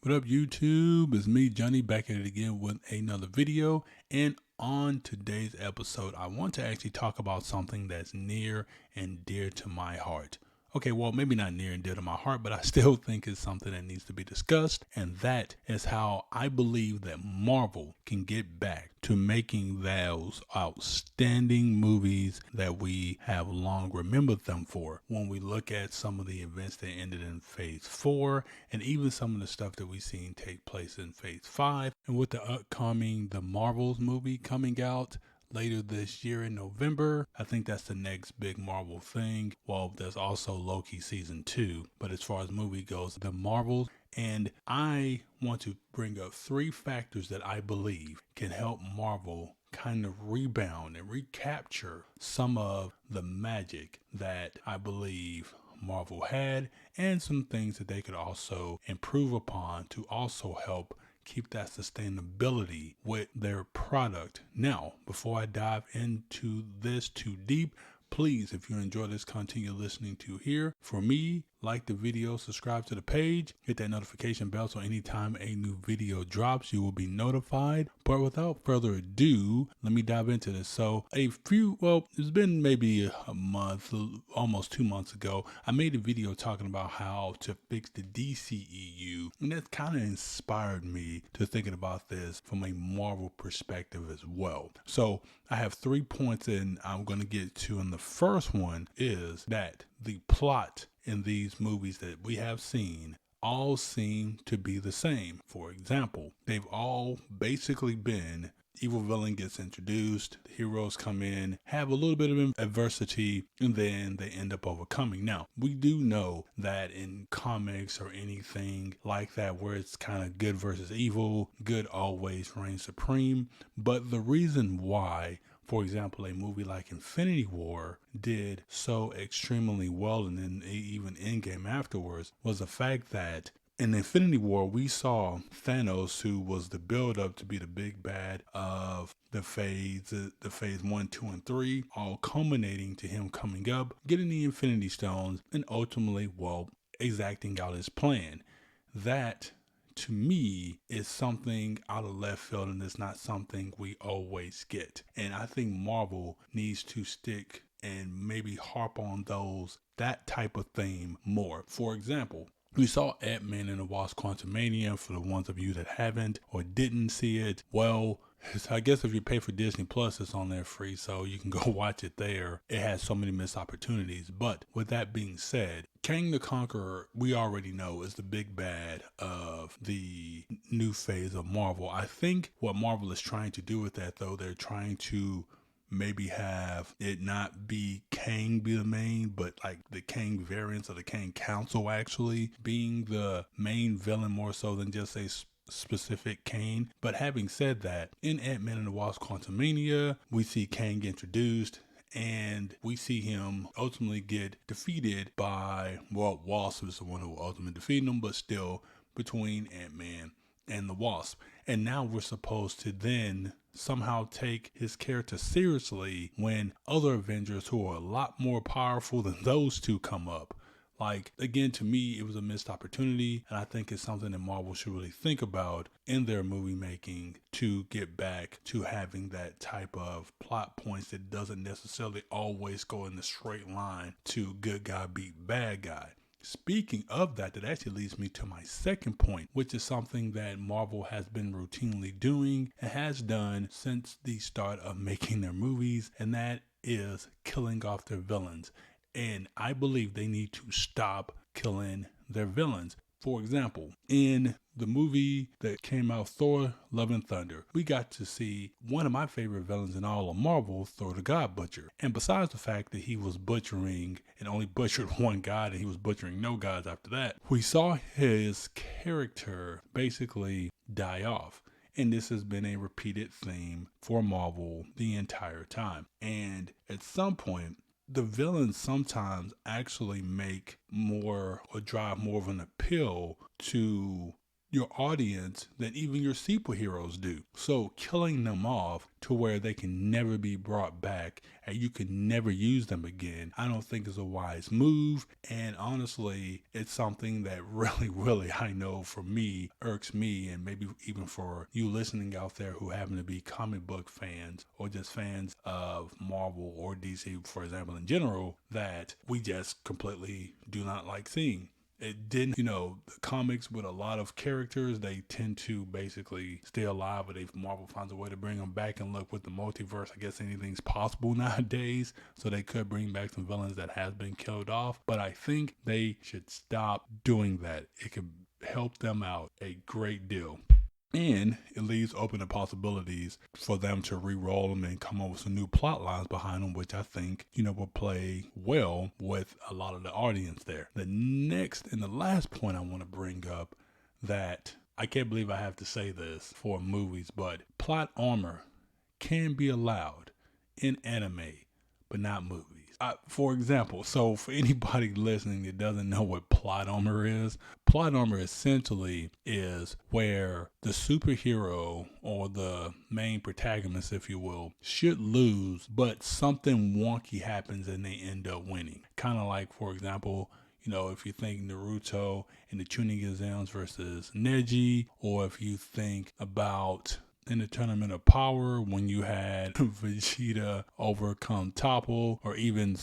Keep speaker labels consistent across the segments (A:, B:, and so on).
A: What up, YouTube? It's me, Johnny, back at it again with another video. And on today's episode, I want to actually talk about something that's near and dear to my heart. Okay, well, maybe not near and dear to my heart, but I still think it's something that needs to be discussed. And that is how I believe that Marvel can get back to making those outstanding movies that we have long remembered them for. When we look at some of the events that ended in Phase 4 and even some of the stuff that we've seen take place in Phase 5, and with the upcoming The Marvels movie coming out later this year in November. I think that's the next big Marvel thing. Well, there's also Loki season 2, but as far as movie goes, The Marvels. And I want to bring up three factors that I believe can help Marvel kind of rebound and recapture some of the magic that I believe Marvel had, and some things that they could also improve upon to also help keep that sustainability with their product. Now, before I dive into this too deep, please, if you enjoy this content you're listening to here, for me, like the video, subscribe to the page, hit that notification bell so anytime a new video drops, you will be notified. But without further ado, let me dive into this. So it's been maybe a month, almost 2 months ago, I made a video talking about how to fix the DCEU, and that kind of inspired me to thinking about this from a Marvel perspective as well. So I have 3 points and I'm going to get to, and the first one is that the plot in these movies that we have seen all seem to be the same. For example, they've all basically been evil villain gets introduced, the heroes come in, have a little bit of adversity, and then they end up overcoming. Now, we do know that in comics or anything like that where it's kind of good versus evil, good always reigns supreme. But the reason why, for example, a movie like Infinity War did so extremely well, and then even Endgame afterwards, was the fact that in Infinity War, we saw Thanos, who was the build up to be the big bad of the phase 1, 2, and 3, all culminating to him coming up, getting the Infinity Stones, and ultimately, exacting out his plan. That, to me, is something out of left field, and it's not something we always get. And I think Marvel needs to stick and maybe harp on that type of theme more. For example, we saw Ant-Man and the Wasp Quantumania. For the ones of you that haven't or didn't see it, well, I guess if you pay for Disney Plus, it's on there free, so you can go watch it there. It has so many missed opportunities. But with that being said, Kang the Conqueror, we already know, is the big bad of the new phase of Marvel. I think what Marvel is trying to do with that, though, they're trying to maybe have it not be Kang be the main, but like the Kang variants or the Kang Council actually being the main villain more so than just a specific Kang. But having said that, in Ant-Man and the Wasp Quantumania, we see Kang introduced, and we see him ultimately get defeated by, Wasp is the one who ultimately defeated him, but still between Ant-Man and the Wasp. And now we're supposed to then somehow take his character seriously when other Avengers who are a lot more powerful than those two come up. Like, again, to me, it was a missed opportunity, and I think it's something that Marvel should really think about in their movie making to get back to having that type of plot points that doesn't necessarily always go in the straight line to good guy beat bad guy. Speaking of that, that actually leads me to my second point, which is something that Marvel has been routinely doing and has done since the start of making their movies, and that is killing off their villains. And I believe they need to stop killing their villains. For example, in the movie that came out, Thor Love and Thunder, we got to see one of my favorite villains in all of Marvel, Thor the God Butcher. And besides the fact that he was butchering and only butchered one god and he was butchering no gods after that, we saw his character basically die off. And this has been a repeated theme for Marvel the entire time. And at some point, the villains sometimes actually make more or drive more of an appeal to your audience than even your superheroes do. So killing them off to where they can never be brought back and you can never use them again, I don't think is a wise move. And honestly, it's something that really, I know for me, irks me, and maybe even for you listening out there who happen to be comic book fans or just fans of Marvel or DC, for example, in general, that we just completely do not like seeing. It didn't, the comics with a lot of characters, they tend to basically stay alive, but if Marvel finds a way to bring them back, and look, with the multiverse, I guess anything's possible nowadays. So they could bring back some villains that has been killed off, but I think they should stop doing that. It could help them out a great deal. And it leaves open the possibilities for them to re-roll them and come up with some new plot lines behind them, which I think, will play well with a lot of the audience there. The next and the last point I want to bring up, that I can't believe I have to say this for movies, but plot armor can be allowed in anime, but not movies. For example, so for anybody listening that doesn't know what plot armor is, plot armor essentially is where the superhero or the main protagonist, if you will, should lose, but something wonky happens and they end up winning. Kind of like, for example, if you think Naruto and the Chunin Exams versus Neji, or if you think about in the Tournament of Power when you had Vegeta overcome Topple, or even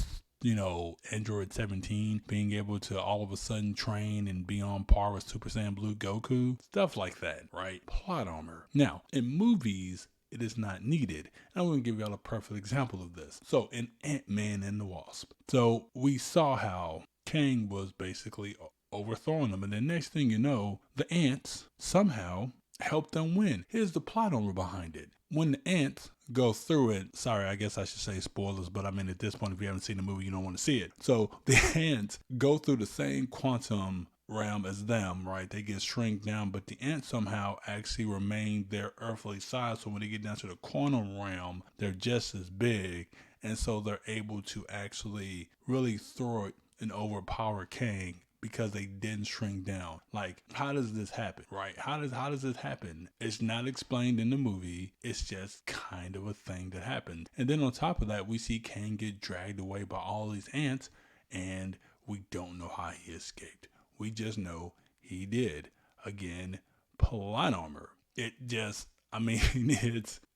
A: Android 17 being able to all of a sudden train and be on par with Super Saiyan Blue Goku, stuff like that, right? Plot armor. Now, in movies, it is not needed. And I'm going to give y'all a perfect example of this. So in Ant-Man and the Wasp, so we saw how Kang was basically overthrowing them, and the next thing you know, the ants somehow help them win. Here's the plot armor behind it. When the ants go through it, sorry, I guess I should say spoilers, but I mean, at this point, if you haven't seen the movie, you don't want to see it. So the ants go through the same quantum realm as them, right? They get shrink down, but the ants somehow actually remain their earthly size. So when they get down to the quantum realm, they're just as big. And so they're able to actually really throw it and overpower Kang, because they didn't shrink down. Like, how does this happen, right? How does this happen? It's not explained in the movie. It's just kind of a thing that happened. And then on top of that, we see Kang get dragged away by all these ants, and we don't know how he escaped. We just know he did. Again, plot armor. It's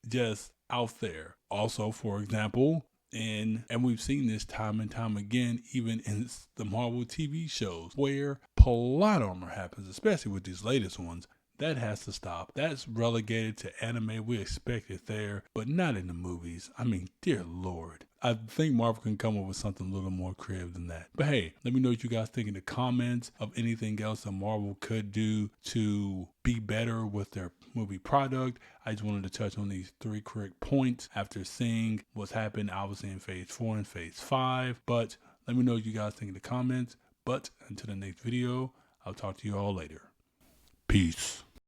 A: just out there. Also, for example, and we've seen this time and time again, even in the Marvel TV shows, where plot armor happens, especially with these latest ones. That has to stop. That's relegated to anime. We expect it there, but not in the movies. I mean, dear Lord. I think Marvel can come up with something a little more creative than that. But hey, let me know what you guys think in the comments of anything else that Marvel could do to be better with their movie product. I just wanted to touch on these 3 correct points after seeing what's happened, obviously, in Phase 4 and Phase 5. But let me know what you guys think in the comments. But until the next video, I'll talk to you all later. Peace.